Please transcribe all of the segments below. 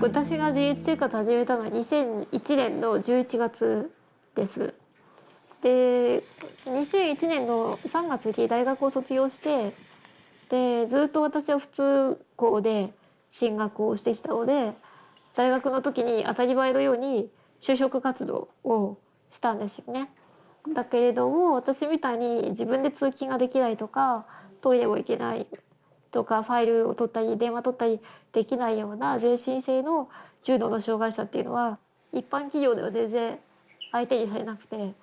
私が自立生活始めたのは2001年の11月です。で、2001年の3月に大学を卒業して、でずっと私は普通校で進学をしてきたので、大学の時に当たり前のように就職活動をしたんですよね。だけれども私みたいに自分で通勤ができないとか、トイレも行けないとか、ファイルを取ったり電話取ったりできないような全身性の重度の障害者っていうのは一般企業では全然相手にされなくて、全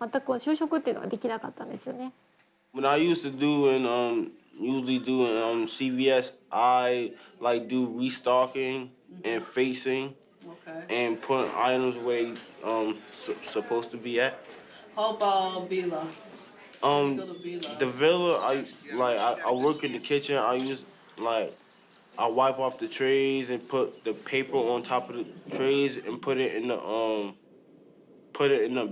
く就職っていうのができなかったんですよね。When I used to do and usually do in CVS, I like do restocking and facing and put items where they supposed to be at. How about Villa? The Villa, I work in the kitchen. I use I wipe off the trays and put the paper on top of the trays and put it in the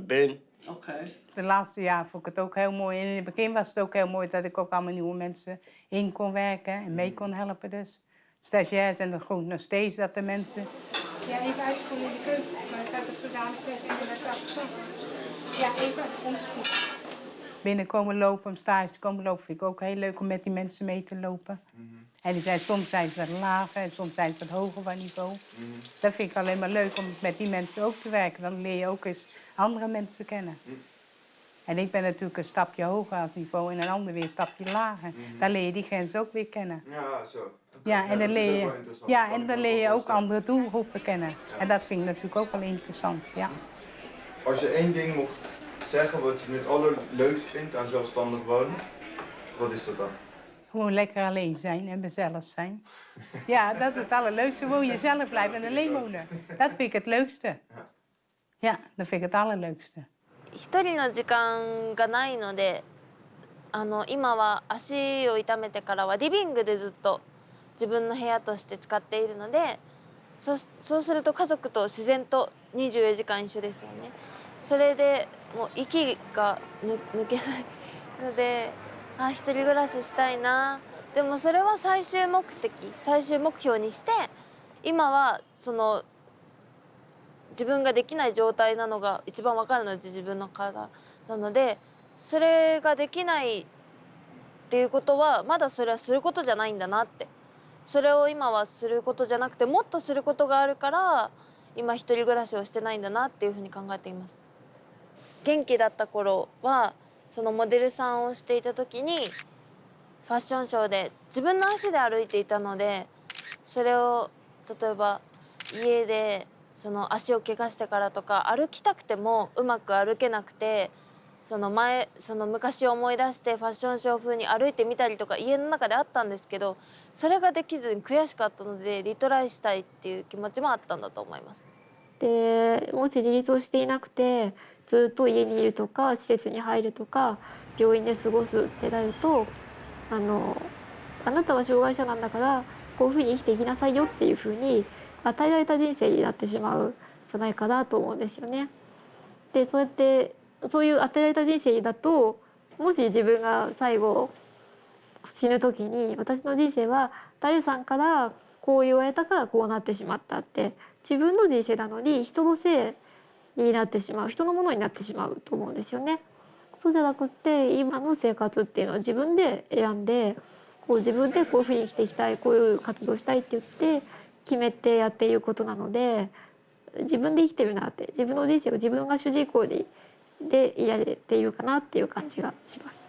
bin. Okay. De laatste jaar vond ik het ook heel mooi. In het begin was het ook heel mooi dat ik ook allemaal nieuwe mensen in kon werken en mee kon helpen dus. Stagiairs en dat gewoon nog steeds dat de mensen... Ja, even uitspoelen in de keuken, maar ik heb het zo dadelijk weg in de kast. Ja, even uitspoelen. Binnenkomen lopen, om stage te komen lopen, vind ik ook heel leuk om met die mensen mee te lopen. En soms zijn ze wat lager en soms zijn ze wat hoger van niveau. Dat vind ik alleen maar leuk om met die mensen ook te werken. Dan leer je ook eens andere mensen kennen. En ik ben natuurlijk een stapje hoger als niveau en een ander weer een stapje lager. Dan leer je die grens ook weer kennen. Ja, zo. Ja, en dan leer je ook andere doelgroepen kennen. En dat vind ik natuurlijk ook wel interessant, ja. Als je één ding mocht zeggen wat je het allerleukst vindt aan zelfstandig wonen, wat is dat dan? Gewoon lekker alleen zijn en mezelf zijn. Ja, dat is het allerleukste. Gewoon jezelf blijven en alleen wonen. Dat vind ik het leukste. Ja, dat vind ik het allerleukste. 一人の時間がないので、今は足を痛めてからはリビングでずっと自分の部屋として使っているので、そうすると家族と自然と24時間一緒ですよね。それでもう息が抜けないので、一人暮らししたいな。でもそれは最終目標にして、今は自分ができない状態なのが一番わかるので、自分の体なので、それができないっていうことはまだそれはすることじゃないんだなって、それを今はすることじゃなくてもっとすることがあるから今一人暮らしをしてないんだなっていうふうに考えています。元気だった頃はそのモデルさんをしていた時にファッションショーで自分の足で歩いていたので、それを例えば家でその足を怪我してからとか歩きたくてもうまく歩けなくて、その昔を思い出してファッションショー風に歩いてみたりとか家の中であったんですけど、それができずに悔しかったのでリトライしたいっていう気持ちもあったんだと思います。でもし自立をしていなくてずっと家にいるとか施設に入るとか病院で過ごすってなると、あなたは障害者なんだからこういうふうに生きていきなさいよっていうふうに与えられた人生になってしまうんじゃないかなと思うんですよね。でそういう与えられた人生だと、もし自分が最後死ぬ時に私の人生は誰さんからこう言われたからこうなってしまったって、自分の人生なのに人のせいになってしまう、人のものになってしまうと思うんですよね。そうじゃなくって今の生活っていうのは自分で選んで、自分でこういうふうに生きていきたい、こういう活動したいって言って決めてやっていることなので、自分で生きてるなって、自分の人生を自分が主人公でいられているかなっていう感じがします。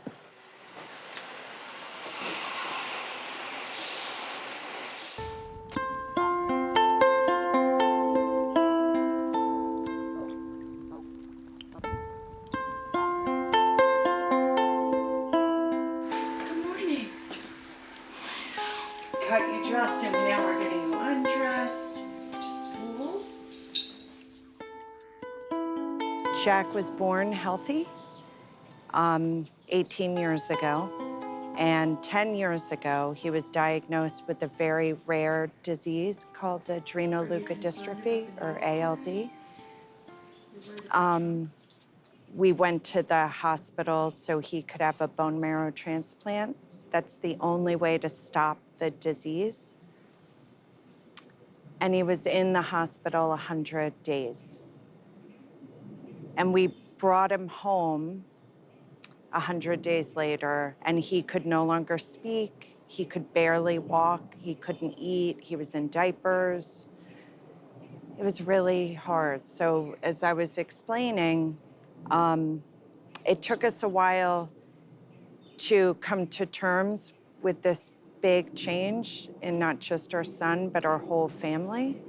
Got you dressed and now we're getting you undressed to school. Jack was born healthy 18 years ago, and 10 years ago he was diagnosed with a very rare disease called adrenoleukodystrophy, or ALD. We went to the hospital so he could have a bone marrow transplant. That's the only way to stop the disease. and he was in the hospital 100 days. And we brought him home 100 days later, and he could no longer speak. He could barely walk. He couldn't eat. He was in diapers. It was really hard. So as I was explaining, it took us a while to come to terms with this big change in not just our son, but our whole family.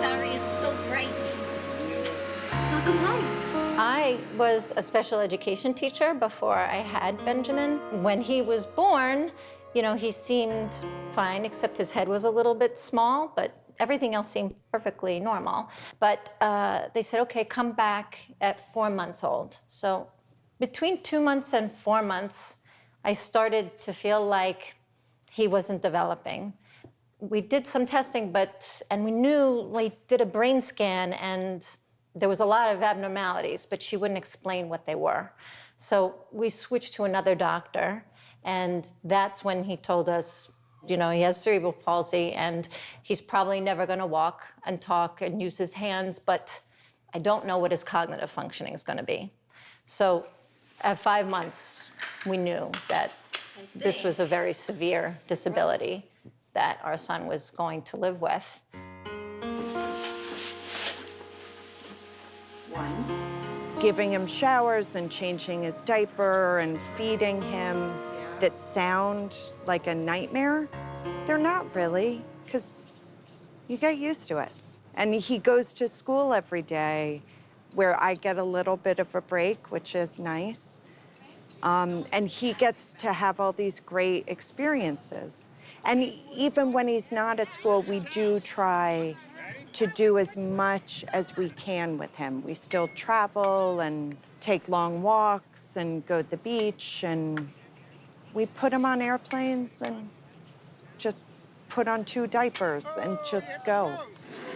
Sorry, it's so bright. Welcome home. I was a special education teacher before I had Benjamin. When he was born, you know, he seemed fine, except his head was a little bit small, but everything else seemed perfectly normal. But they said, okay, come back at 4 months old. So between 2 months and 4 months, I started to feel like he wasn't developing. We did some testing, and we knew, we did a brain scan, and there was a lot of abnormalities, but she wouldn't explain what they were. So we switched to another doctor, and that's when he told us, you know, he has cerebral palsy, and he's probably never gonna walk and talk and use his hands, but I don't know what his cognitive functioning is gonna be. So at 5 months, we knew that this was a very severe disability that our son was going to live with. Giving him showers and changing his diaper and feeding him that sound like a nightmare, they're not really, because you get used to it. And he goes to school every day where I get a little bit of a break, which is nice. And he gets to have all these great experiences. And even when he's not at school, we do try to do as much as we can with him. We still travel and take long walks and go to the beach, and we put him on airplanes and just put on 2 diapers and just go.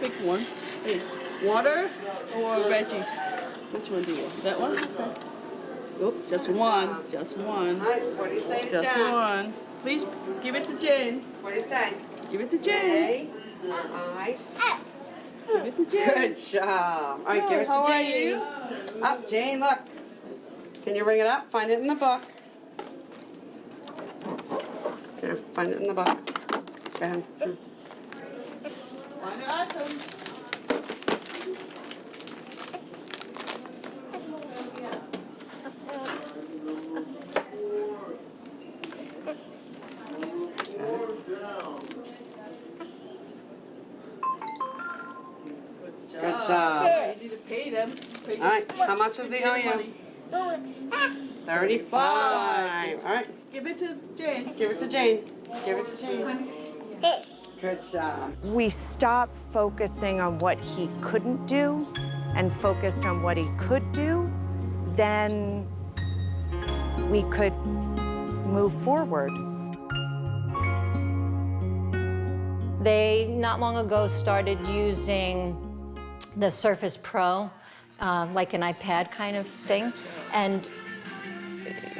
Pick one. Hey, water or veggie? Which one do you want? That one? Okay. Oop, just one. Just one. What do you say to Just Jack? one. Please give it to Jane. What do you say? Give it to Jane. All right. Give it to Jane. Good job. All right, give it to How are Jane. you? Up, Jane, look. Can you ring it up? Find it in the book. Yeah, find it in the book. Go ahead. Find the item. Good job. You need to pay them. Pay All right, how much does he owe you? money. 35. All right, Give it to Jane. give it to Jane. Give it to Jane. Good job. We stopped focusing on what he couldn't do and focused on what he could do, then we could move forward. They, not long ago, started using the Surface Pro, like an iPad kind of thing. And,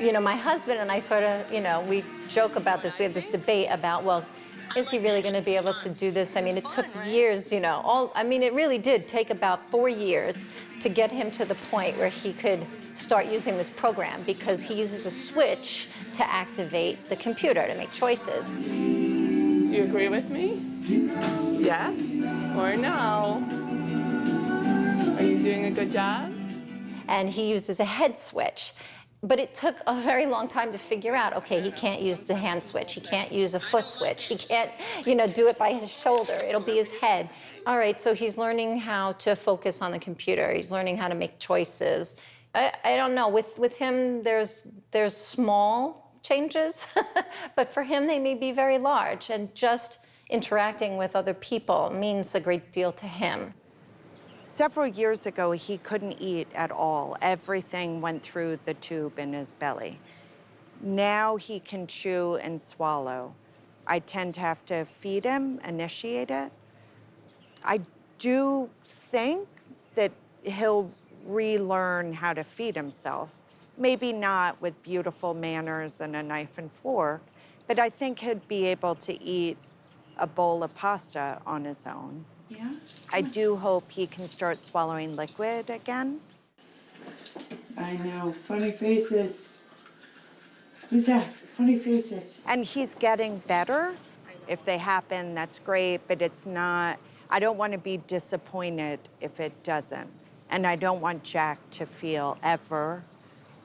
you know, my husband and I sort of, you know, we joke about this. We have this debate about, well, is he really going to be able to do this? I mean, it took years, you know, it really did take about 4 years to get him to the point where he could start using this program, because he uses a switch to activate the computer to make choices. You agree with me? Yes or no? Are you doing a good job? And he uses a head switch. But it took a very long time to figure out, okay, he can't use the hand switch, he can't use a foot switch, he can't, you know, do it by his shoulder, it'll be his head. All right, so he's learning how to focus on the computer, he's learning how to make choices. I don't know, with him, there's small changes, but for him, they may be very large, and just interacting with other people means a great deal to him. Several years ago, he couldn't eat at all. Everything went through the tube in his belly. Now he can chew and swallow. I tend to have to feed him, initiate it. I do think that he'll relearn how to feed himself. Maybe not with beautiful manners and a knife and fork, but I think he'd be able to eat a bowl of pasta on his own. Yeah? I do hope he can start swallowing liquid again. I know. Funny faces. Who's that? Funny faces. And he's getting better. If they happen, that's great, but it's not, I don't want to be disappointed if it doesn't. And I don't want Jack to feel ever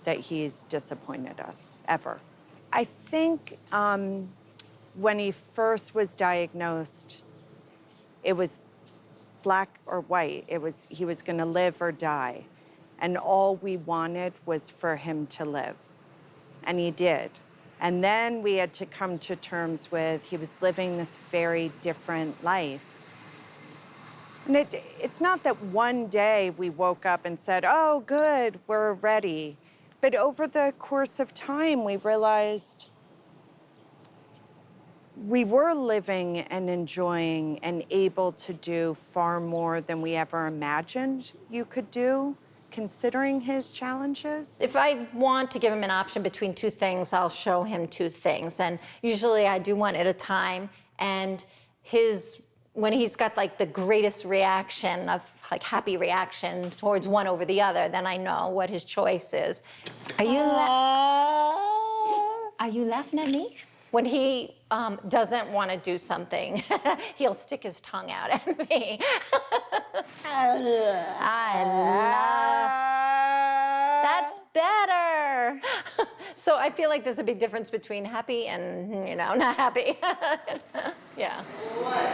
that he's disappointed us, ever. I think when he first was diagnosed, it was black or white. He was gonna live or die. And all we wanted was for him to live. And he did. And then we had to come to terms with he was living this very different life. And it's not that one day we woke up and said, oh, good, we're ready. But over the course of time, we realized we were living and enjoying and able to do far more than we ever imagined you could do, considering his challenges. If I want to give him an option between two things, I'll show him two things. And usually I do one at a time. And when he's got like the greatest reaction of like happy reaction towards one over the other, then I know what his choice is. Are you laughing at me? When he doesn't want to do something, he'll stick his tongue out at me. That's better. So I feel like there's a big difference between happy and, not happy. Yeah. 1,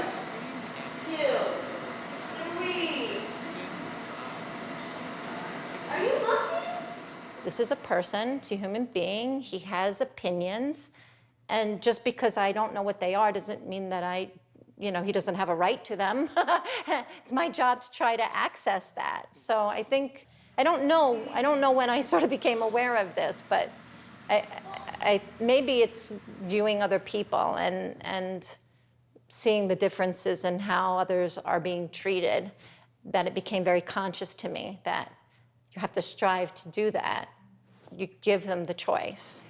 2, 3. Are you looking? This is a person, it's a human being. He has opinions. And just because I don't know what they are doesn't mean that he doesn't have a right to them. It's my job to try to access that. So I think, I don't know when I sort of became aware of this, but maybe it's viewing other people and seeing the differences in how others are being treated, that it became very conscious to me that you have to strive to do that. You give them the choice.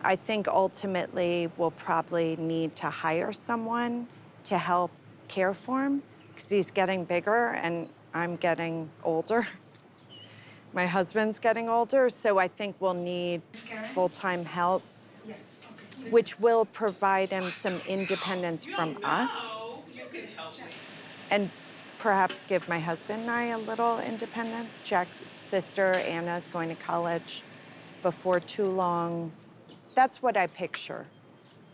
I think ultimately we'll probably need to hire someone to help care for him because he's getting bigger and I'm getting older. My husband's getting older, so I think we'll need full-time help, which will provide him some independence from us and perhaps give my husband and I a little independence. Jack's sister, Anna's going to college before too long. That's what I picture.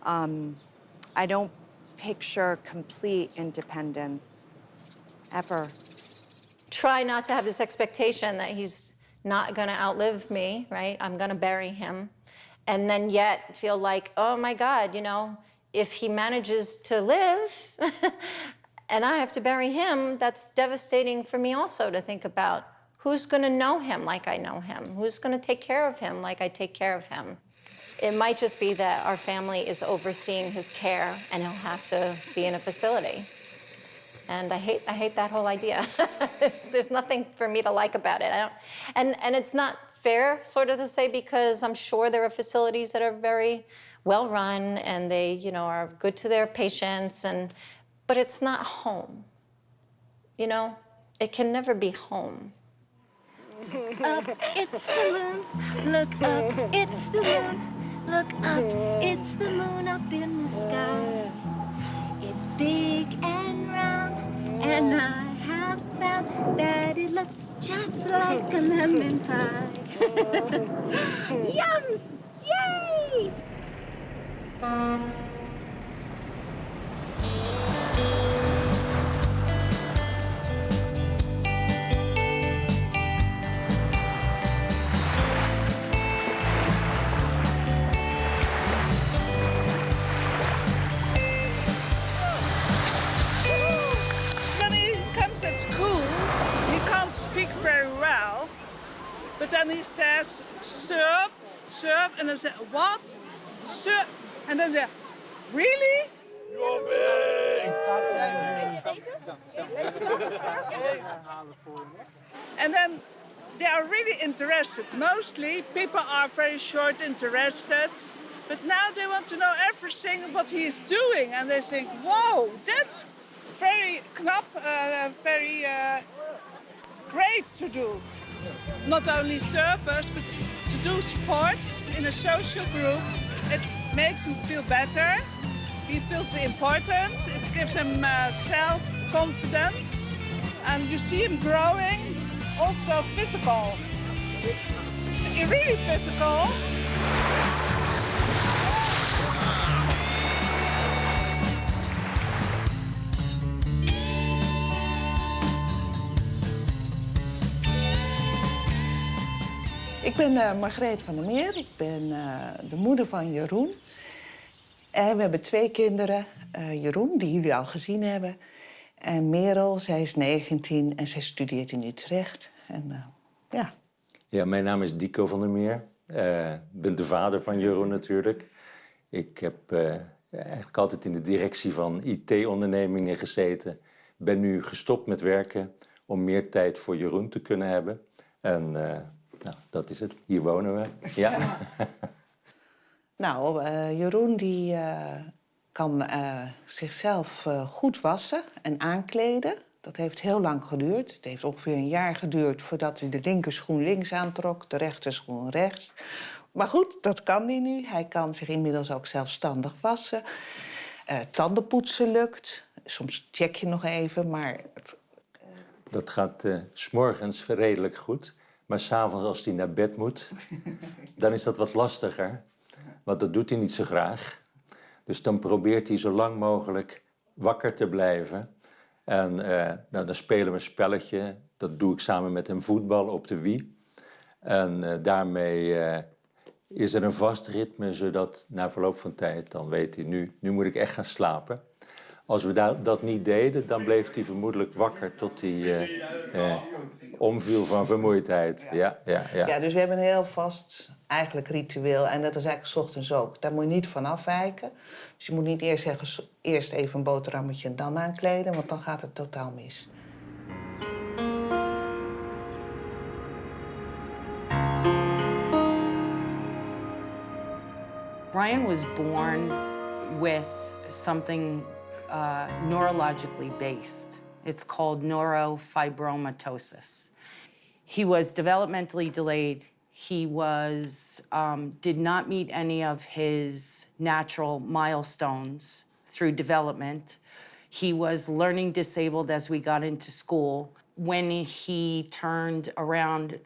I don't picture complete independence, ever. Try not to have this expectation that he's not gonna outlive me, right? I'm gonna bury him. And then yet feel like, oh my God, if he manages to live and I have to bury him, that's devastating for me also to think about. Who's gonna know him like I know him? Who's gonna take care of him like I take care of him? It might just be that our family is overseeing his care and he'll have to be in a facility. And I hate that whole idea. There's nothing for me to like about it. And it's not fair sort of to say, because I'm sure there are facilities that are very well run and they, are good to their patients, but it's not home. It can never be home. Look up, it's the moon. Look up, it's the moon. Look up, it's the moon up in the sky. It's big and round, and I have found that it looks just like a lemon pie. Yum! Yay! Very well, but then he says surf, and then say what? Surf, and then they really? And then they are really interested. Mostly people are very short interested, but now they want to know everything what he is doing, and they think, wow, that's very knap, very great to do. Not only service, but to do sports in a social group. It makes him feel better. He feels important. It gives him self-confidence. And you see him growing, also physical. Really physical. Ik ben Margreet van der Meer. Ik ben de moeder van Jeroen. En we hebben 2 kinderen. Jeroen, die jullie al gezien hebben. En Merel, zij is 19 en zij studeert in Utrecht. En ja. Ja, mijn naam is Dico van der Meer. Ik ben de vader van Jeroen natuurlijk. Ik heb eigenlijk altijd in de directie van IT-ondernemingen gezeten. Ben nu gestopt met werken om meer tijd voor Jeroen te kunnen hebben. En nou, dat is het. Hier wonen we. Ja. Nou, Jeroen die kan zichzelf goed wassen en aankleden. Dat heeft heel lang geduurd. Het heeft ongeveer een jaar geduurd voordat hij de linkerschoen links aantrok, de rechterschoen rechts. Maar goed, dat kan hij nu. Hij kan zich inmiddels ook zelfstandig wassen. Tandenpoetsen lukt. Soms check je nog even, maar... Dat gaat 's morgens redelijk goed. Maar 's avonds als hij naar bed moet, dan is dat wat lastiger. Want dat doet hij niet zo graag. Dus dan probeert hij zo lang mogelijk wakker te blijven. En nou, dan spelen we een spelletje. Dat doe ik samen met hem, voetbal op de Wii. En daarmee is er een vast ritme, zodat na verloop van tijd, dan weet hij, nu moet ik echt gaan slapen. Als we dat niet deden, dan bleef hij vermoedelijk wakker tot hij omviel van vermoeidheid. Ja, dus we hebben een heel vast eigenlijk ritueel. En dat is eigenlijk 's ochtends ook. Daar moet je niet van afwijken. Dus je moet niet eerst zeggen, eerst even een boterhammetje en dan aankleden, want dan gaat het totaal mis. Brian was born with something neurologically based. It's called neurofibromatosis. He was developmentally delayed. He did not meet any of his natural milestones through development. He was learning disabled as we got into school. When he turned around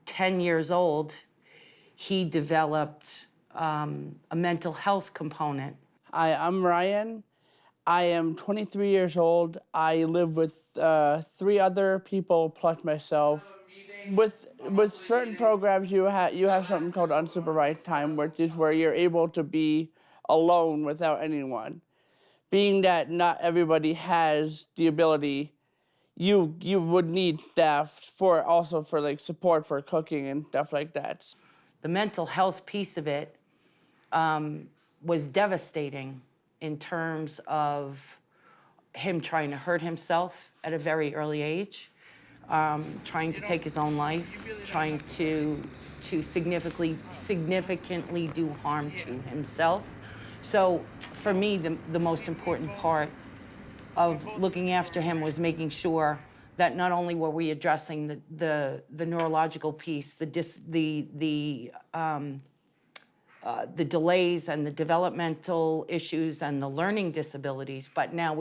10 years old, he developed a mental health component. Hi, I'm Ryan. I am 23 years old. I live with 3 other people plus myself. With certain programs, you have something called unsupervised time, which is where you're able to be alone without anyone. Being that not everybody has the ability, you would need staff for like support for cooking and stuff like that. The mental health piece of it was devastating in terms of him trying to hurt himself at a very early age, trying to take his own life, trying to significantly do harm to himself. So for me, the most important part of looking after him was making sure that not only were we addressing the neurological piece, the delays and the developmental issues and the learning disabilities, but now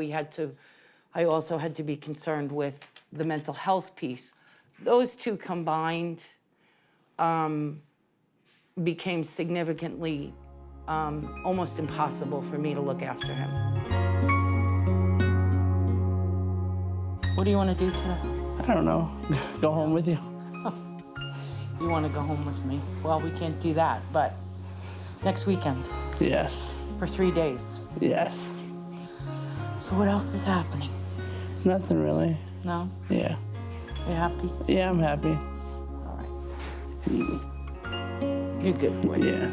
I also had to be concerned with the mental health piece. Those two combined became significantly almost impossible for me to look after him. What do you want to do today? I don't know. Go home with you. Oh, you want to go home with me? Well, we can't do that, but next weekend. Yes. For 3 days. Yes. So what else is happening? Nothing really. No? Yeah. You happy? Yeah, I'm happy. All right. You're good boy. Yeah.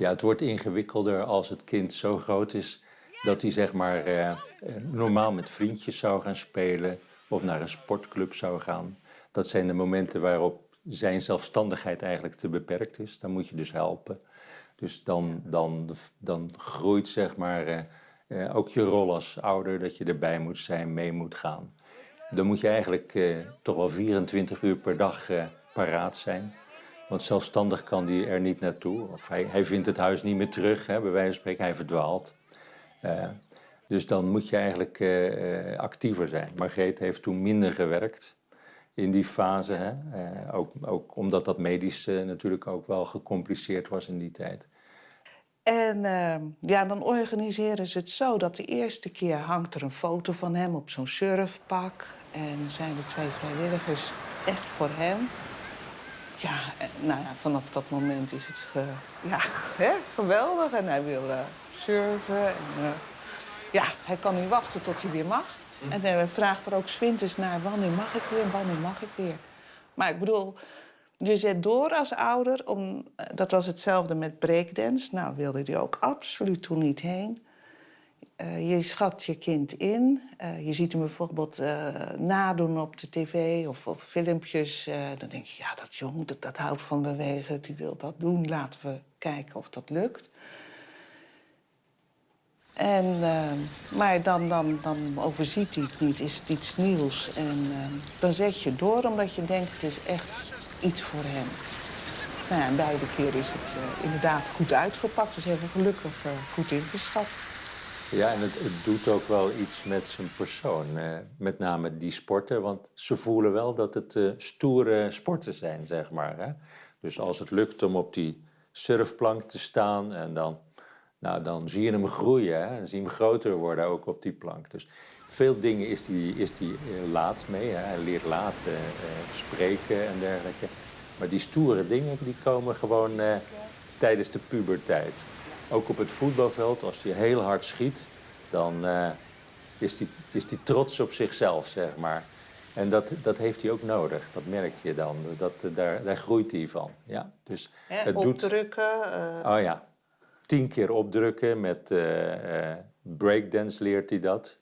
Ja, het wordt ingewikkelder als het kind zo groot is dat hij zeg maar normaal met vriendjes zou gaan spelen of naar een sportclub zou gaan. Dat zijn de momenten waarop zijn zelfstandigheid eigenlijk te beperkt is. Dan moet je dus helpen. Dus dan groeit zeg maar ook je rol als ouder dat je erbij moet zijn, mee moet gaan. Dan moet je eigenlijk toch wel 24 uur per dag paraat zijn. Want zelfstandig kan hij er niet naartoe. Of hij vindt het huis niet meer terug, hè, bij wijze van spreken, hij verdwaalt. Dus dan moet je eigenlijk actiever zijn. Margreet heeft toen minder gewerkt in die fase. Hè? Ook omdat dat medisch natuurlijk ook wel gecompliceerd was in die tijd. En ja, dan organiseren ze het zo dat de eerste keer hangt er een foto van hem op zo'n surfpak. En zijn er 2 vrijwilligers echt voor hem. Ja, nou ja, vanaf dat moment is het geweldig. En hij wil surfen. En, ja, hij kan niet wachten tot hij weer mag. En hij vraagt er ook 's winters naar, wanneer mag ik weer, wanneer mag ik weer. Maar ik bedoel, je zet door als ouder. Dat was hetzelfde met breakdance. Nou, wilde hij ook absoluut toen niet heen. Je schat je kind in. Je ziet hem bijvoorbeeld nadoen op de tv of op filmpjes. Dan denk je, ja, dat jong, dat houdt van bewegen. Die wil dat doen. Laten we kijken of dat lukt. Maar dan overziet hij het niet. Is het iets nieuws? En dan zet je door omdat je denkt, het is echt iets voor hem. Nou ja, en beide keer is het inderdaad goed uitgepakt. Dus hebben we gelukkig goed ingeschat. Ja, en het doet ook wel iets met zijn persoon. Met name die sporten, want ze voelen wel dat het stoere sporten zijn, zeg maar. Hè? Dus als het lukt om op die surfplank te staan en dan zie je hem groeien. Hè? Dan zie je hem groter worden ook op die plank. Dus veel dingen is die laat mee. Hè? Hij leert laat spreken en dergelijke. Maar die stoere dingen die komen gewoon tijdens de puberteit. Ook op het voetbalveld, als hij heel hard schiet, dan is die trots op zichzelf, zeg maar. En dat heeft hij ook nodig, dat merk je dan. Daar groeit hij van. Ja, dus het opdrukken. Oh ja, 10 keer opdrukken. Met breakdance leert hij dat.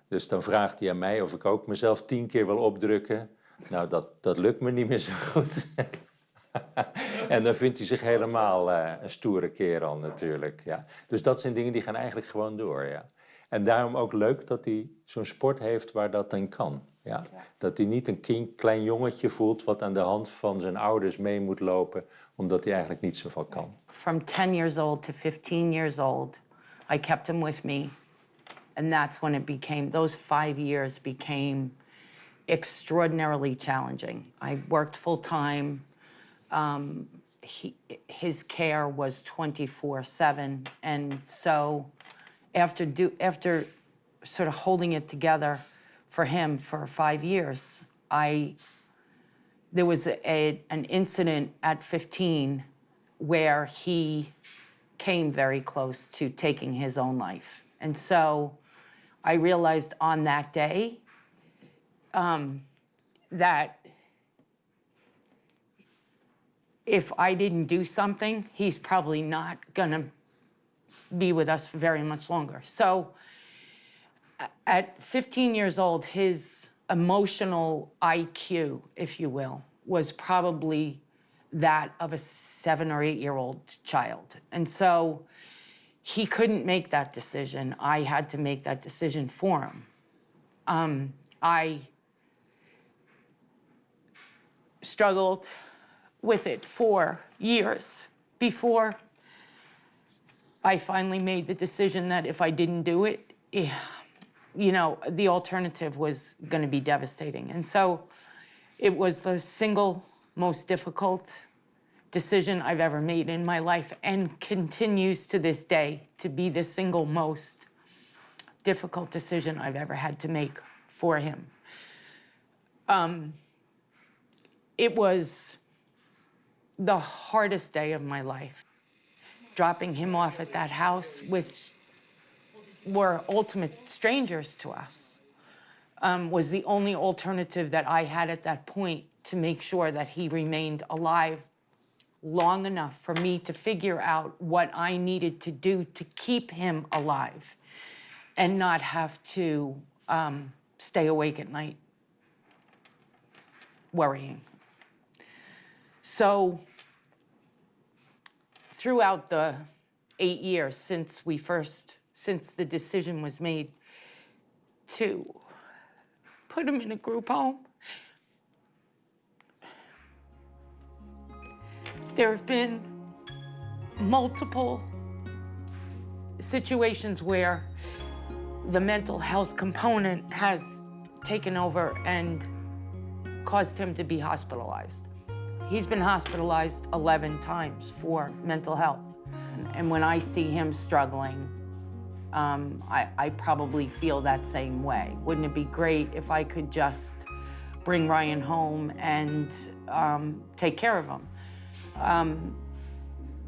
Dus dan vraagt hij aan mij of ik ook mezelf 10 keer wil opdrukken. Nou, dat lukt me niet meer zo goed. En dan vindt hij zich helemaal een stoere kerel natuurlijk. Ja. Dus dat zijn dingen die gaan eigenlijk gewoon door. Ja. En daarom ook leuk dat hij zo'n sport heeft waar dat dan kan. Ja. Ja. Dat hij niet een klein jongetje voelt wat aan de hand van zijn ouders mee moet lopen, omdat hij eigenlijk niet zoveel kan. From 10 years old to 15 years old, I kept him with me. And that's when it became, those 5 years became extraordinarily challenging. I worked full time. His care was 24/7, and so after sort of holding it together for him for 5 years, there was an incident at 15 where he came very close to taking his own life, and so I realized on that day that if I didn't do something, he's probably not gonna be with us for very much longer. So at 15 years old, his emotional IQ, if you will, was probably that of a 7 or 8-year-old child. And so he couldn't make that decision. I had to make that decision for him. I struggled with it for years before I finally made the decision that if I didn't do it, the alternative was going to be devastating. And so it was the single most difficult decision I've ever made in my life, and continues to this day to be the single most difficult decision I've ever had to make for him. It was the hardest day of my life. Dropping him off at that house were ultimate strangers to us, was the only alternative that I had at that point to make sure that he remained alive long enough for me to figure out what I needed to do to keep him alive and not have to stay awake at night worrying. So throughout the 8 years since the decision was made to put him in a group home, there have been multiple situations where the mental health component has taken over and caused him to be hospitalized. He's been hospitalized 11 times for mental health. And when I see him struggling, I probably feel that same way. Wouldn't it be great if I could just bring Ryan home and take care of him?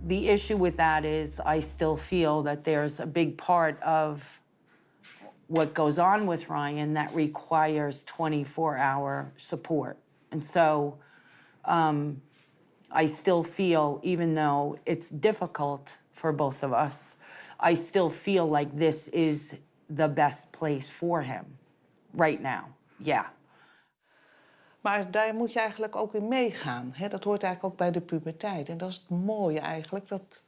The issue with that is I still feel that there's a big part of what goes on with Ryan that requires 24-hour support. And so I still feel, even though it's difficult for both of us, I still feel like this is the best place for him right now. Yeah. Maar daar moet je eigenlijk ook in meegaan. Hè? Dat hoort eigenlijk ook bij de puberteit. En dat is het mooie eigenlijk. Dat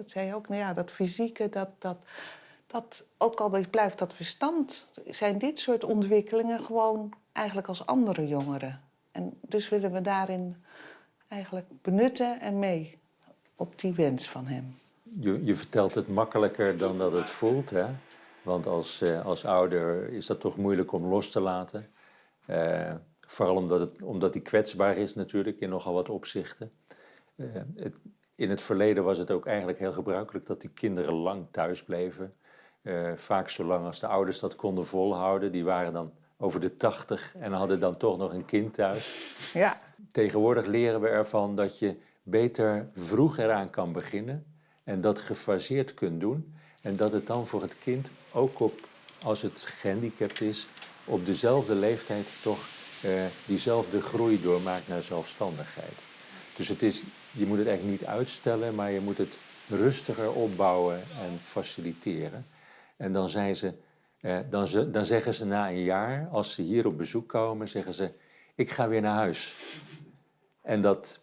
zei je ook, nou ja, dat fysieke, dat ook al blijft dat verstand, zijn dit soort ontwikkelingen gewoon eigenlijk als andere jongeren. En dus willen we daarin eigenlijk benutten en mee op die wens van hem. Je vertelt het makkelijker dan dat het voelt, hè? Want als ouder is dat toch moeilijk om los te laten. Vooral omdat hij kwetsbaar is natuurlijk in nogal wat opzichten. In het verleden was het ook eigenlijk heel gebruikelijk dat die kinderen lang thuis bleven. Vaak zo lang als de ouders dat konden volhouden. Die waren dan over de 80 en hadden dan toch nog een kind thuis. Ja. Tegenwoordig leren we ervan dat je beter vroeg eraan kan beginnen en dat gefaseerd kunt doen. En dat het dan voor het kind, ook als het gehandicapt is, op dezelfde leeftijd toch diezelfde groei doormaakt naar zelfstandigheid. Dus je moet het eigenlijk niet uitstellen, maar je moet het rustiger opbouwen en faciliteren. En dan zeggen ze na een jaar, als ze hier op bezoek komen, zeggen ze, ik ga weer naar huis. En dat,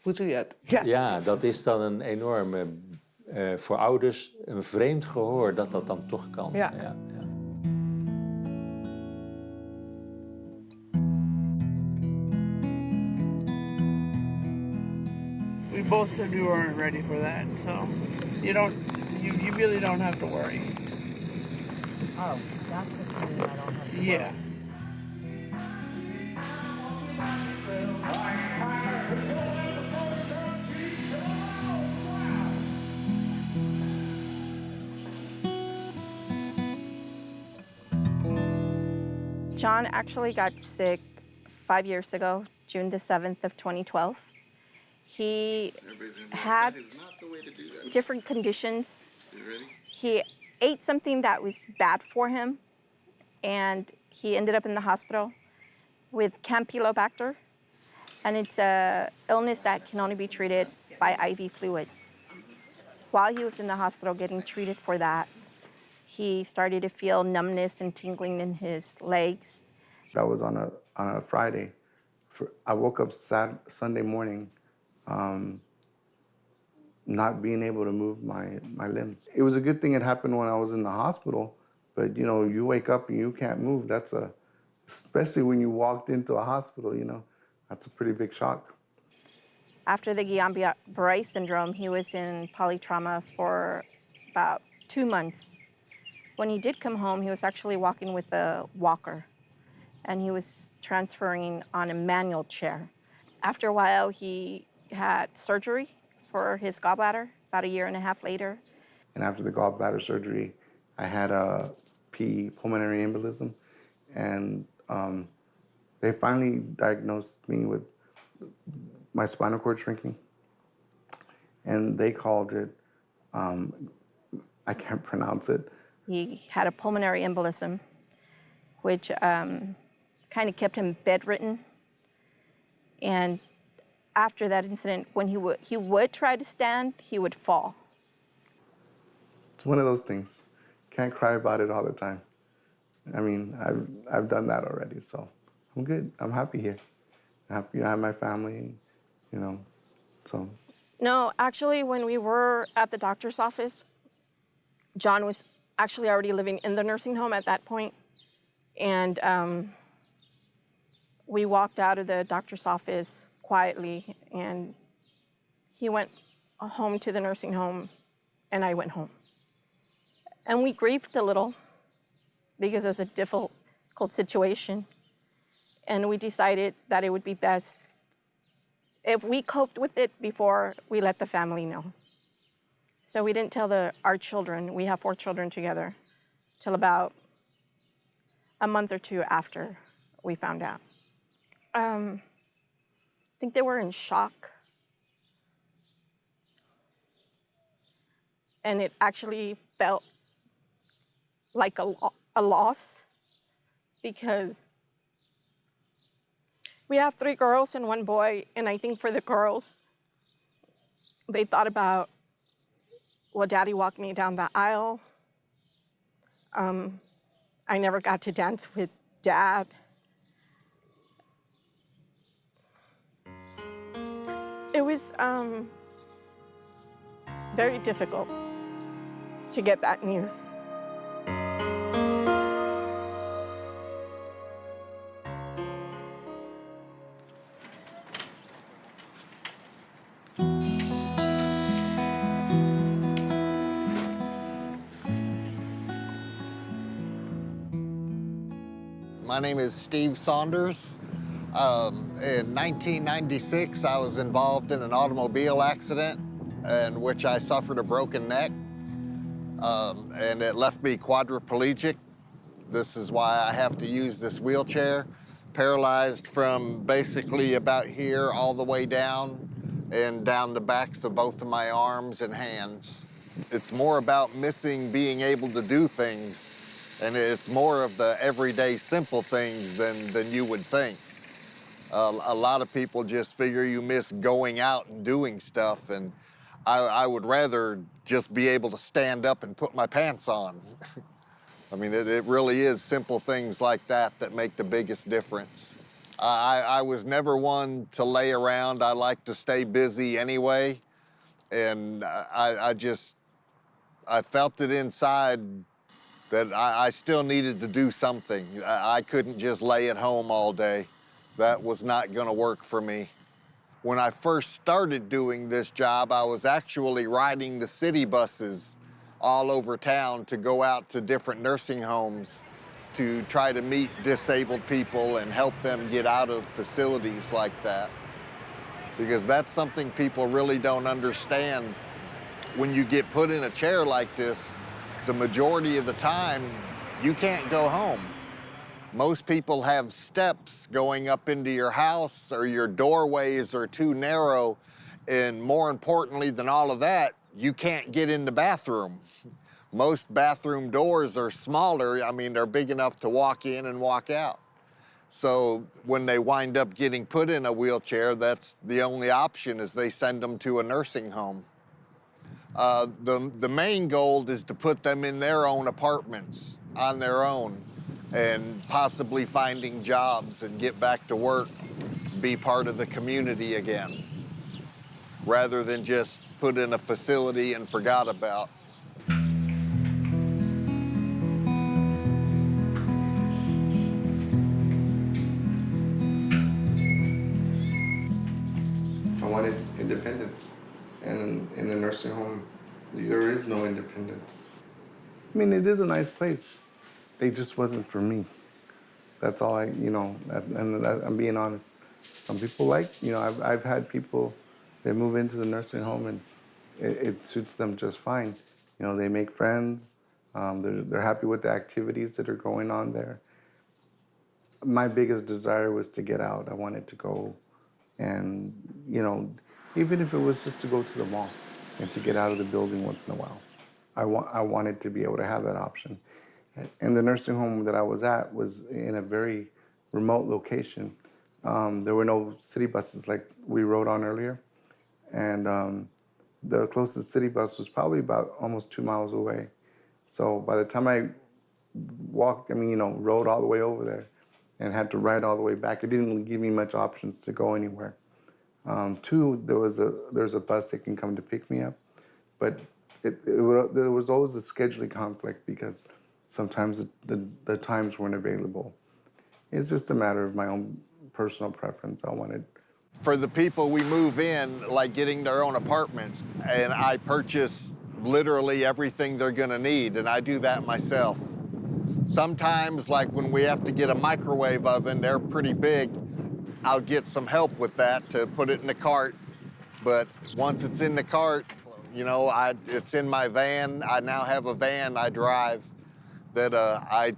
ja, dat is dan een enorme, voor ouders, een vreemd gehoor dat dat dan toch kan. Ja. Ja. We both said we weren't ready for that, so you really don't have to worry. Oh, that's what you mean, I don't have to worry. Yeah. John actually got sick 5 years ago, June the 7th of 2012. He had different conditions. He ate something that was bad for him, and he ended up in the hospital with Campylobacter, and it's an illness that can only be treated by IV fluids. While he was in the hospital getting treated for that, he started to feel numbness and tingling in his legs. That was on a Friday. I woke up Sunday morning not being able to move my limbs. It was a good thing it happened when I was in the hospital, but you wake up and you can't move. Especially when you walked into a hospital, that's a pretty big shock. After the Guillain-Barré syndrome, he was in polytrauma for about 2 months. When he did come home, he was actually walking with a walker, and he was transferring on a manual chair. After a while, he had surgery for his gallbladder about 1.5 years later. And after the gallbladder surgery, I had a PE, pulmonary embolism, and they finally diagnosed me with my spinal cord shrinking. And they called it, I can't pronounce it. He had a pulmonary embolism, which kind of kept him bedridden. And after that incident, when he would try to stand, he would fall. It's one of those things. Can't cry about it all the time. I mean, I've done that already, so I'm good. I'm happy here. I'm happy I have my family, you know, so. No, actually, when we were at the doctor's office, John was actually already living in the nursing home at that point. And we walked out of the doctor's office quietly, and he went home to the nursing home, and I went home. And we grieved a little because it's a difficult situation. And we decided that it would be best if we coped with it before we let the family know. So we didn't tell our children, we have 4 children together, till about a month or 2 after we found out. I think they were in shock. And it actually felt like a loss, because we have 3 girls and 1 boy, and I think for the girls, they thought about, well, Daddy walked me down the aisle. I never got to dance with Dad. It was very difficult to get that news. My name is Steve Saunders. In 1996, I was involved in an automobile accident in which I suffered a broken neck, and it left me quadriplegic. This is why I have to use this wheelchair, paralyzed from basically about here all the way down and down the backs of both of my arms and hands. It's more about missing being able to do things, and it's more of the everyday simple things than you would think. A lot of people just figure you miss going out and doing stuff, and I would rather just be able to stand up and put my pants on. I mean, it really is simple things like that that make the biggest difference. I was never one to lay around. I like to stay busy anyway, and I felt it inside that I still needed to do something. I couldn't just lay at home all day. That was not gonna work for me. When I first started doing this job, I was actually riding the city buses all over town to go out to different nursing homes to try to meet disabled people and help them get out of facilities like that. Because that's something people really don't understand. When you get put in a chair like this, the majority of the time, you can't go home. Most people have steps going up into your house, or your doorways are too narrow, and more importantly than all of that, you can't get in the bathroom. Most bathroom doors are smaller. I mean, they're big enough to walk in and walk out. So when they wind up getting put in a wheelchair, that's the only option, is they send them to a nursing home. The main goal is to put them in their own apartments on their own, and possibly finding jobs and get back to work, be part of the community again, rather than just put in a facility and forgot about. I wanted independence, and in the nursing home, there is no independence. I mean, it is a nice place. It just wasn't for me. That's all I'm being honest. Some people I've had people, they move into the nursing home and it suits them just fine. You know, they make friends, they're happy with the activities that are going on there. My biggest desire was to get out. I wanted to go and, even if it was just to go to the mall and to get out of the building once in a while. I wanted to be able to have that option. And the nursing home that I was at was in a very remote location. There were no city buses like we rode on earlier. And the closest city bus was probably about almost 2 miles away. So by the time I rode all the way over there and had to ride all the way back, it didn't give me much options to go anywhere. Two, there's a bus that can come to pick me up, but there was always a scheduling conflict because sometimes the times weren't available. It's just a matter of my own personal preference. I wanted. For the people we move in, like getting their own apartments, and I purchase literally everything they're gonna need, and I do that myself. Sometimes, like when we have to get a microwave oven, they're pretty big, I'll get some help with that to put it in the cart. But once it's in the cart, it's in my van. I now have a van I drive that I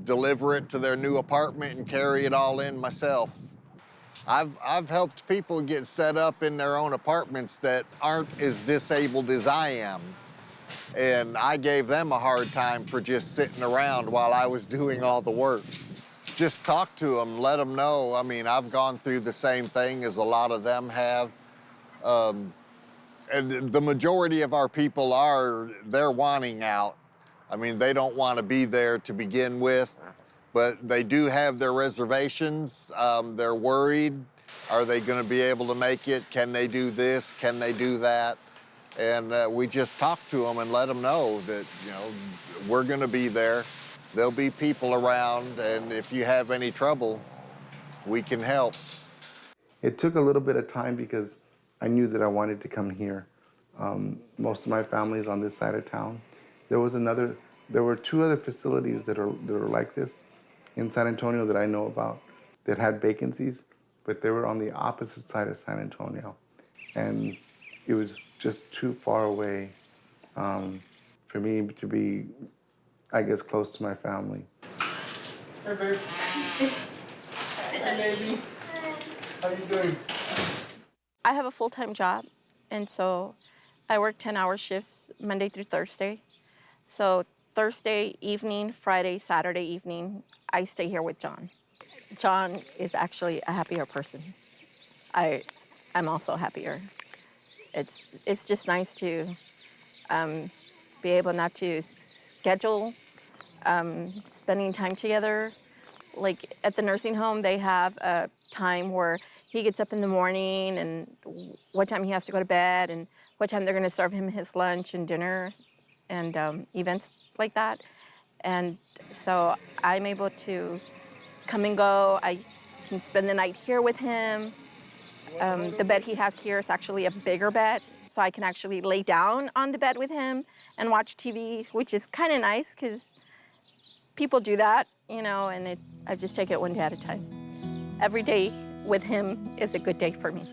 deliver it to their new apartment and carry it all in myself. I've helped people get set up in their own apartments that aren't as disabled as I am. And I gave them a hard time for just sitting around while I was doing all the work. Just talk to them, let them know. I mean, I've gone through the same thing as a lot of them have. And the majority of our people they're wanting out. I mean, they don't want to be there to begin with, but they do have their reservations. They're worried. Are they going to be able to make it? Can they do this? Can they do that? And we just talk to them and let them know that, we're going to be there. There'll be people around, and if you have any trouble, we can help. It took a little bit of time because I knew that I wanted to come here. Most of my family's on this side of town. There were 2 other facilities that are like this in San Antonio that I know about that had vacancies, but they were on the opposite side of San Antonio. And it was just too far away for me to be, I guess, close to my family. Hey, babe. Hey, baby. How you doing? I have a full-time job, and so I work 10-hour shifts Monday through Thursday. So Thursday evening, Friday, Saturday evening, I stay here with John. John is actually a happier person. I'm also happier. It's just nice to be able not to schedule spending time together. Like at the nursing home, they have a time where he gets up in the morning and what time he has to go to bed and what time they're going to serve him his lunch and dinner and events like that. And so I'm able to come and go. I can spend the night here with him. The bed he has here is actually a bigger bed, so I can actually lay down on the bed with him and watch TV, which is kind of nice because people do that, and I just take it one day at a time. Every day with him is a good day for me.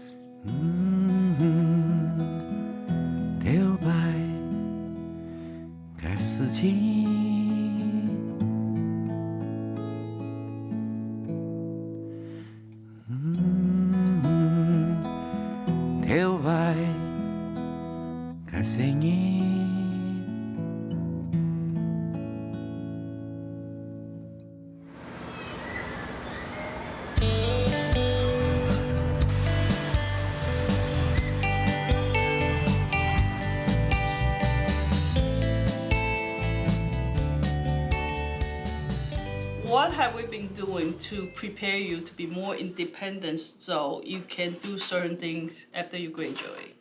What have we been doing to prepare you to be more independent so you can do certain things after you graduate?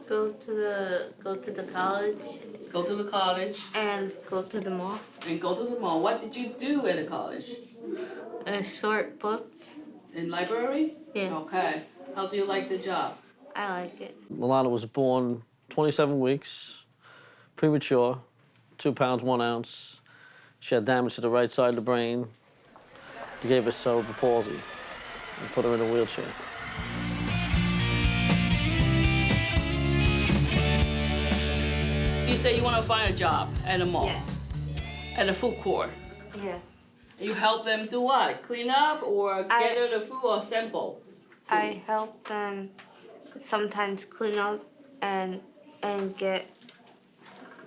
Go to the college. Go to the college. And go to the mall. And go to the mall. What did you do at the college? Sort books. In library? Yeah. Okay. How do you like the job? I like it. Milana was born 27 weeks, premature, 2 pounds, 1 ounce. She had damage to the right side of the brain. They gave her cerebral palsy and put her in a wheelchair. You say you want to find a job at a mall? Yeah. At a food court? Yeah. You help them do what? Clean up or gather the food or sample? I help them sometimes clean up and get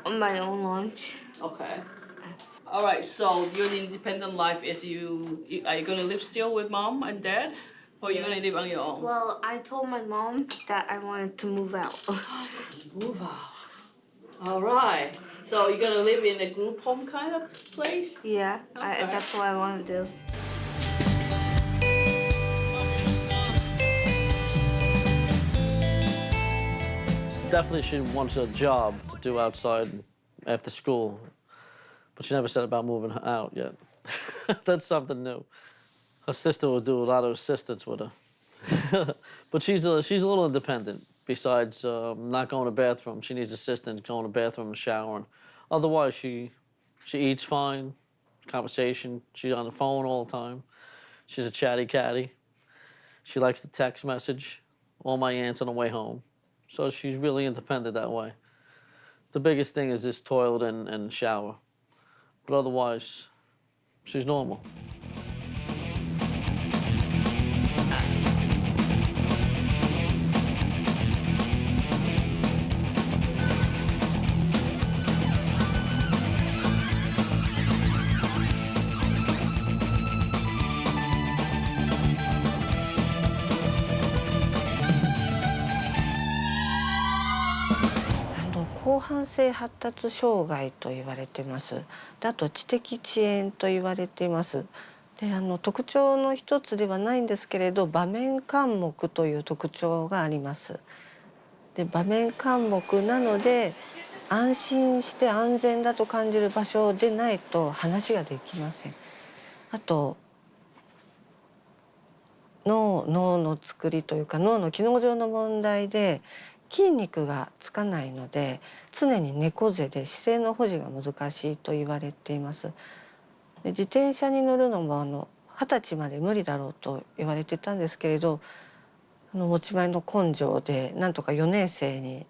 my own lunch. Okay. All right, so your independent life is are you gonna live still with mom and dad? Or are you gonna live on your own? Well, I told my mom that I wanted to move out. Move out. All right. So you're gonna live in a group home kind of place? Yeah, Okay. that's what I want to do. Definitely she wants a job to do outside after school, but she never said about moving out yet. That's something new. Her sister will do a lot of assistance with her. But she's a little independent. Besides not going to the bathroom, she needs assistance going to the bathroom and showering. Otherwise, she eats fine, conversation. She's on the phone all the time. She's a chatty catty. She likes to text message all my aunts on the way home. So she's really independent that way. The biggest thing is this toilet and shower. But otherwise, she's normal. 広汎性発達障害と言われています。で、あと知的遅延と言われています。で、特徴の一つではないんですけれど、場面緘黙という特徴があります。で、場面緘黙なので安心して安全だと感じる場所でないと話ができません。あと脳の作りというか脳の機能上の問題で筋肉がつかないので常に猫背で姿勢の保持が難しいと言われています。で、自転車に乗るのも20歳まで無理だろうと言われてたんですけれど、持ち前の根性でなんとか4年生に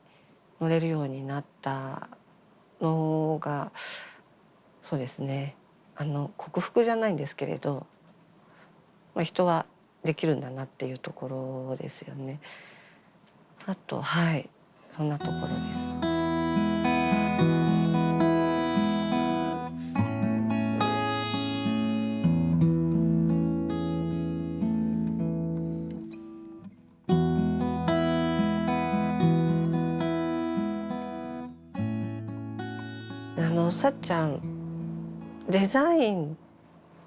乗れるようになったのがそうですね、克服じゃないんですけれど、人はできるんだなっていうところですよね。あとはいそんなところです。さっちゃんデザイン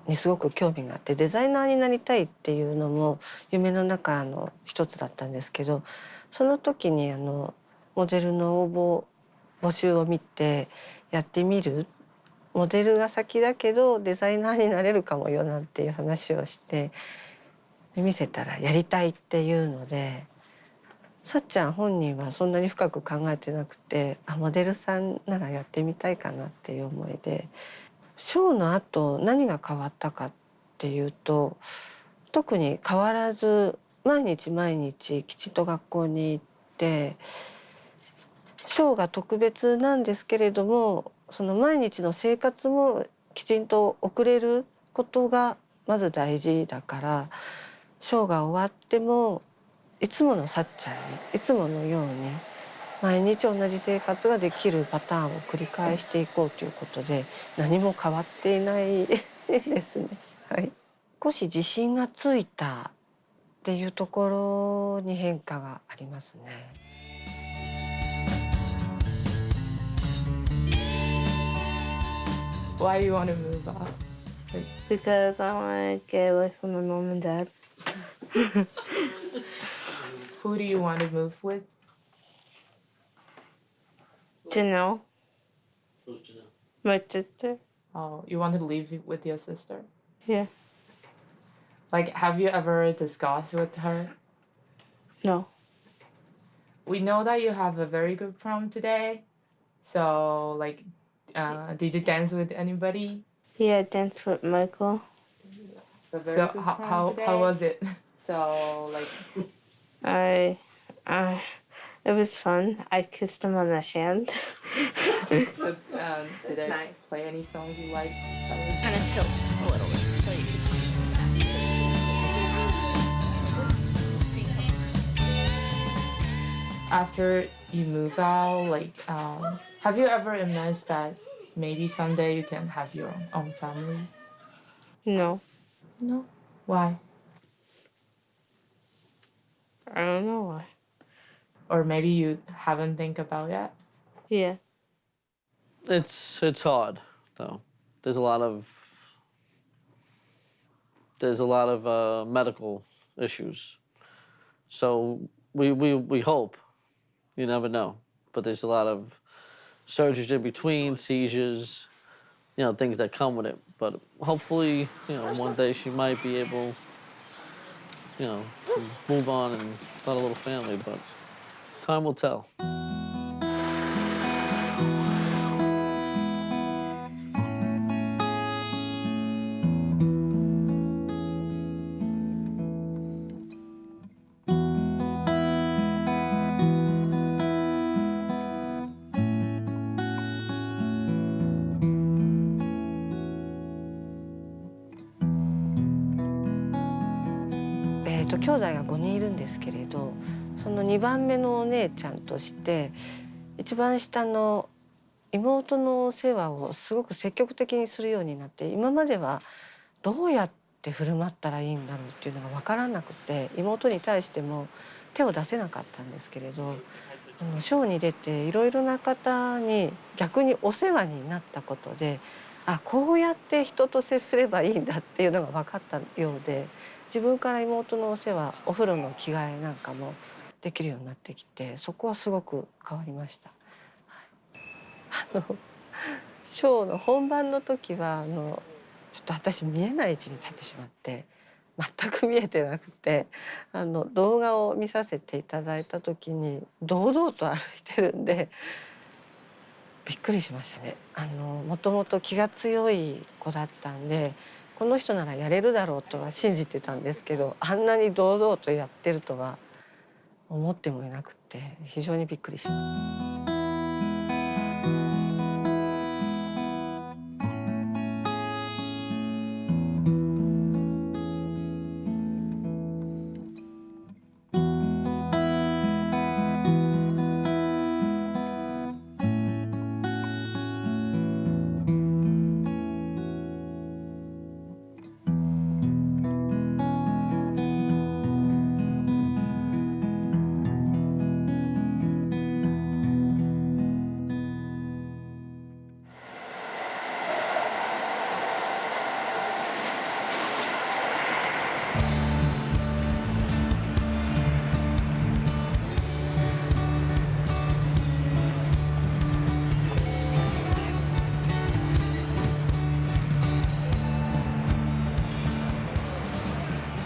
にすごく興味があってデザイナーになりたいっていうのも夢の中の一つだったんですけど、その時にモデルの募集を見てやってみる、モデルが先だけどデザイナーになれるかもよなんていう話をして見せたらやりたいっていうので、さっちゃん本人はそんなに深く考えてなくて、モデルさんならやってみたいかなっていう思いで、ショーの後何が変わったかっていうと特に変わらず毎日毎日きちっと学校に行ってショーが特別なんですけれどもその毎日の生活もきちんと送れることがまず大事だから、ショーが終わってもいつものさっちゃんにいつものように毎日同じ生活ができるパターンを繰り返していこうということで何も変わっていないですね。はい、少し自信がついたっていうところに変化がありますね。Why do you want to move out? Because I want to get away from my mom and dad. Who do you want to move with? Janelle. Who's Janelle? My sister. Oh, you want to live with your sister? Yeah. Like, have you ever discussed with her? No. We know that you have a very good prom today. So, like, did you dance with anybody? Yeah, I danced with Michael. So, how was it? So, like... It was fun. I kissed him on the hand. So, did I play any songs you like? Kind of tilt a little bit. So you can see. After you move out, like, have you ever imagined that maybe someday you can have your own family? No. No. Why? I don't know why. Or maybe you haven't think about it? Yeah. It's hard though. There's a lot of medical issues. So we hope. You never know. But there's a lot of surgeries in between, seizures, things that come with it. But hopefully, one day she might be able, to move on and start a little family. But time will tell. 兄弟が5人いるんですけれど、その2番目のお姉ちゃんとして一番下の妹のお世話をすごく積極的にするようになって、今まではどうやって振る舞ったらいいんだろうっていうのが分からなくて、妹に対しても手を出せなかったんですけれど、ショーに出ていろいろな方に逆にお世話になったことで、こうやって人と接すればいいんだっていうのが分かったようで、自分から妹のお世話、お風呂の着替えなんかもできるようになってきて、そこはすごく変わりました。ショーの本番の時はちょっと私見えない位置に立ってしまって全く見えてなくて、動画を見させていただいた時に堂々と歩いてるんでびっくりしましたね。もともと気が強い子だったんで、この人ならやれるだろうとは信じてたんですけど、あんなに堂々とやってるとは思ってもいなくて非常にびっくりしました。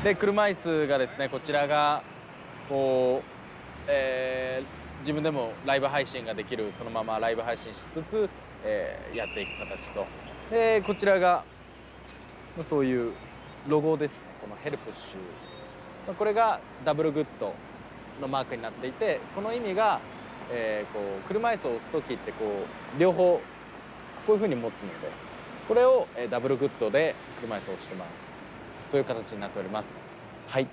で車椅子がですね、こちらがこう、自分でもライブ配信ができる、そのままライブ配信しつつ、やっていく形と、でこちらがそういうロゴですね。このヘルプッシュ、これがダブルグッドのマークになっていて、この意味が、こう車椅子を押す時ってこう両方こういうふうに持つので、これをダブルグッドで車椅子を押してもらう、そういう形になっております。はい。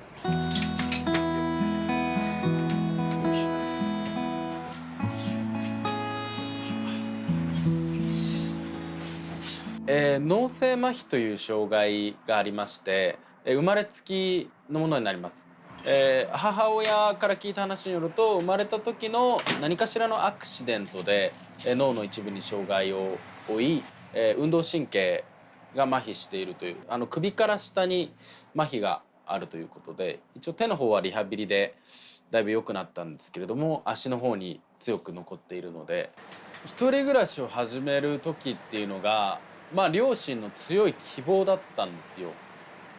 脳性麻痺という障害がありまして、生まれつきのものになります。母親から聞いた話によると、生まれた時の何かしらのアクシデントで脳の一部に障害を負い、運動神経が麻痺しているという、首から下に麻痺があるということで、一応手の方はリハビリでだいぶ良くなったんですけれども、足の方に強く残っているので、一人暮らしを始める時っていうのが、両親の強い希望だったんですよ。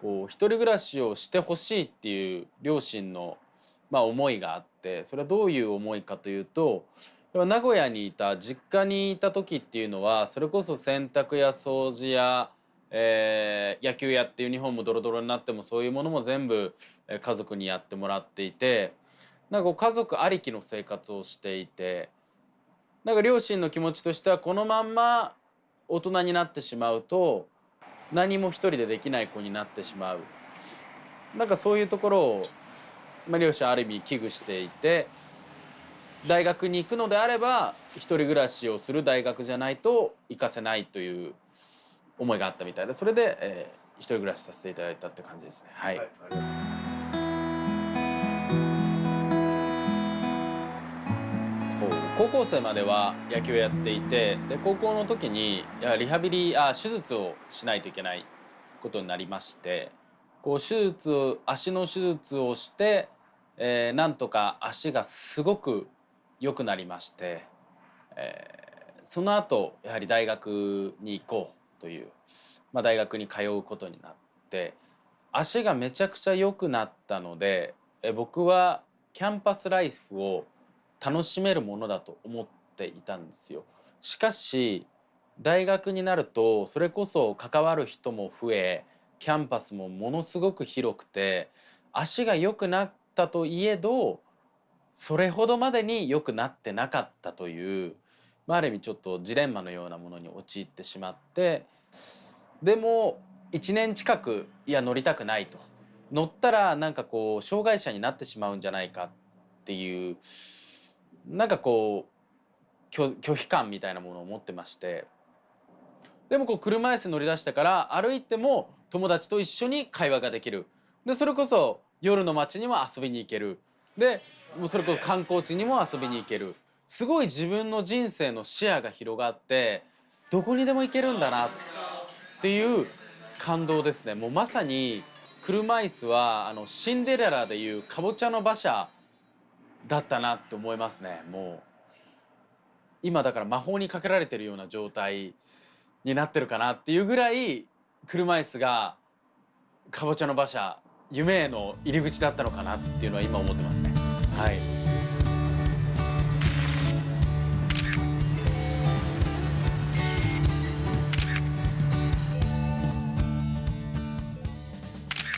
こう一人暮らしをしてほしいっていう両親の、思いがあって、それはどういう思いかというと、名古屋にいた実家にいた時っていうのは、それこそ洗濯や掃除や、野球やってユニフォームドロドロになってもそういうものも全部家族にやってもらっていて、なんか家族ありきの生活をしていて、なんか両親の気持ちとしてはこのまんま大人になってしまうと何も一人でできない子になってしまう、なんかそういうところを、両親ある意味危惧していて、大学に行くのであれば一人暮らしをする大学じゃないと行かせないという思いがあったみたいで、それで、一人暮らしさせていただいたって感じですね。はい、高校生までは野球をやっていて、で高校の時にリハビリ手術をしないといけないことになりまして、足の手術をして、なんとか足がすごく良くなりまして、その後やはり大学に行こうという、大学に通うことになって、足がめちゃくちゃ良くなったので、僕はキャンパスライフを楽しめるものだと思っていたんですよ。しかし大学になるとそれこそ関わる人も増え、キャンパスもものすごく広くて、足が良くなったといえどそれほどまでに良くなってなかったという、ある意味ちょっとジレンマのようなものに陥ってしまって、でも1年近く乗りたくないと、乗ったらなんかこう障害者になってしまうんじゃないかっていう、なんかこう拒否感みたいなものを持ってまして、でも車椅子乗り出してから歩いても友達と一緒に会話ができる。でそれこそ夜の街にも遊びに行ける。でもうそれこそ観光地にも遊びに行ける。すごい自分の人生の視野が広がって、どこにでも行けるんだなっていう感動ですね。もうまさに車椅子はシンデレラでいうかぼちゃの馬車だったなって思いますね。もう今だから魔法にかけられてるような状態になってるかなっていうぐらい、車椅子がかぼちゃの馬車、夢への入り口だったのかなっていうのは今思ってますね。はい。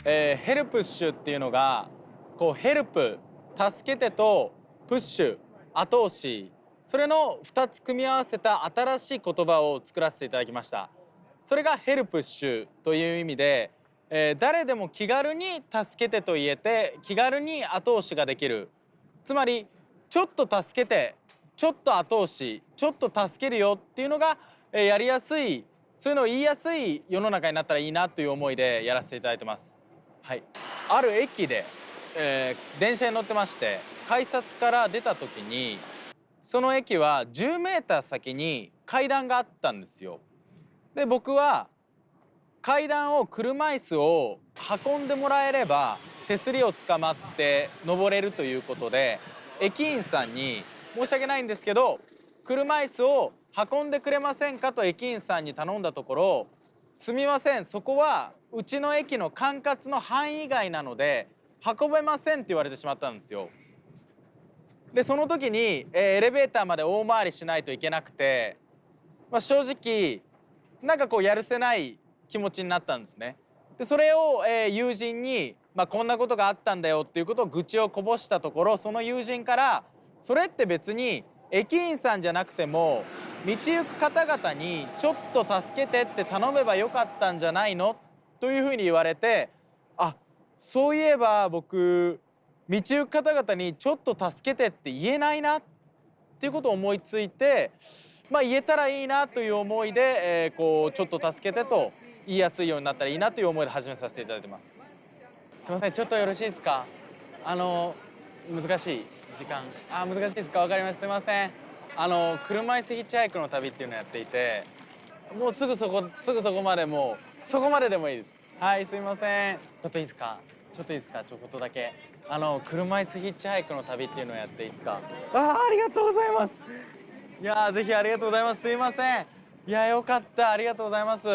ヘルプッシュっていうのがヘルプ、助けてとプッシュ、後押し、それの2つ組み合わせた新しい言葉を作らせていただきました。それがヘルプッシュという意味で、誰でも気軽に助けてと言えて気軽に後押しができる。つまりちょっと助けて、ちょっと後押し、ちょっと助けるよっていうのがやりやすい、そういうのを言いやすい世の中になったらいいなという思いでやらせていただいてます。はい、ある駅で、電車に乗ってまして、改札から出た時にその駅は10メーター先に階段があったんですよ。で僕は階段を車椅子を運んでもらえれば手すりをつかまって登れるということで、駅員さんに申し訳ないんですけど車椅子を運んでくれませんかと駅員さんに頼んだところ、すみません、そこはうちの駅の管轄の範囲外なので運べませんって言われてしまったんですよ。でその時に、エレベーターまで大回りしないといけなくて、正直なんかやるせない気持ちになったんですね。でそれを、友人に、こんなことがあったんだよっていうことを愚痴をこぼしたところ、その友人から「それって別に駅員さんじゃなくても道行く方々にちょっと助けてって頼めばよかったんじゃないの?」というふうに言われて、あ、そういえば僕道行く方々にちょっと助けてって言えないなっていうことを思いついて、言えたらいいなという思いで、ちょっと助けてと言いやすいようになったらいいなという思いで始めさせていただいてます。すいません、ちょっとよろしいですか。難しい時間、難しいですか。わかります。すいません。車椅子ヒッチハイクの旅っていうのをやっていて、もうすぐそこまで、もうそこまででもいいです。はい、すいません。ちょっといいですか。ちょっとだけ。車椅子ヒッチハイクの旅っていうのをやっていいですか。ありがとうございます。いやぜひありがとうございます。すいません。いやよかった。ありがとうございます。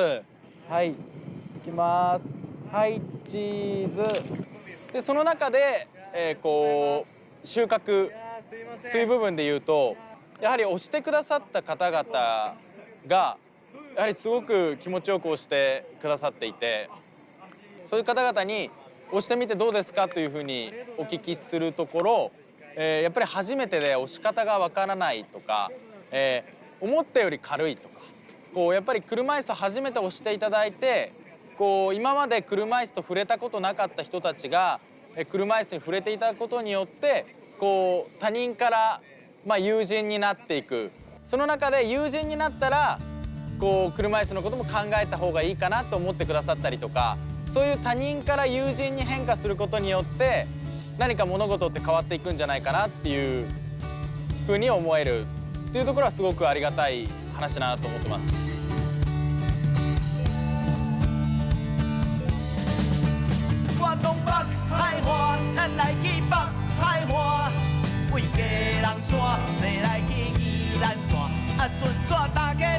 はい、いきます。はい、チーズ。でその中で、収穫という部分で言うと、やはり押してくださった方々がやはりすごく気持ちよく押してくださっていて、そういう方々に押してみてどうですかというふうにお聞きするところ、やっぱり初めてで押し方がわからないとか、思ったより軽いとか、やっぱり車椅子初めて押していただいて、今まで車椅子と触れたことなかった人たちが車椅子に触れていただくことによって、他人から友人になっていく。その中で友人になったらこう車椅子のことも考えた方がいいかなと思ってくださったりとか、そういう他人から友人に変化することによって何か物事って変わっていくんじゃないかなっていうふうに思えるっていうところはすごくありがたい話だなと思ってます。我东北海花，咱来去北海花，为家人山，坐来去宜兰山，顺续大家。